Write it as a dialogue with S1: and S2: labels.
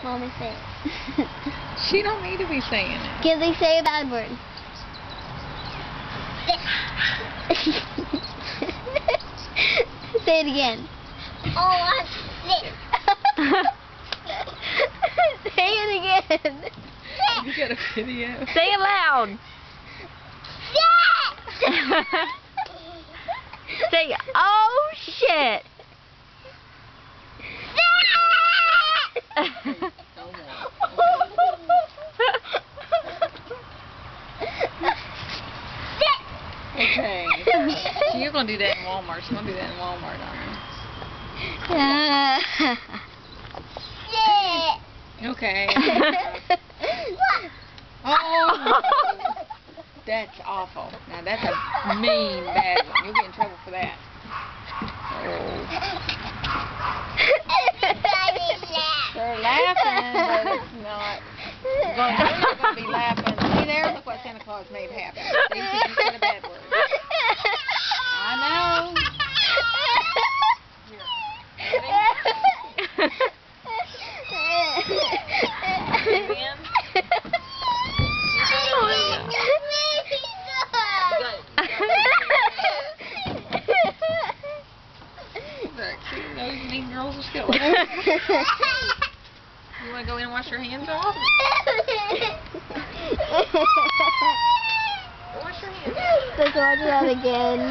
S1: Mommy say it.
S2: She don't need to be saying it.
S1: Gilly, say a bad word. Say it again. Oh, I'm sick. Say it again.
S2: You got a video?
S3: Say it loud. Say, oh shit.
S2: Okay. So you're going to do that in Walmart. She's going to do that in Walmart, aren't you? Okay. Oh! That's awful. Now that's a mean bad one. You'll get in trouble for that. Oh. They're laughing, but it's not. You're not going to be laughing. See there? Look what Santa Claus made happen. See, you said a bad word. I know. Those mean girls are still there. You want to go in and wash your hands off?
S1: Wash your hands. Let's watch that again.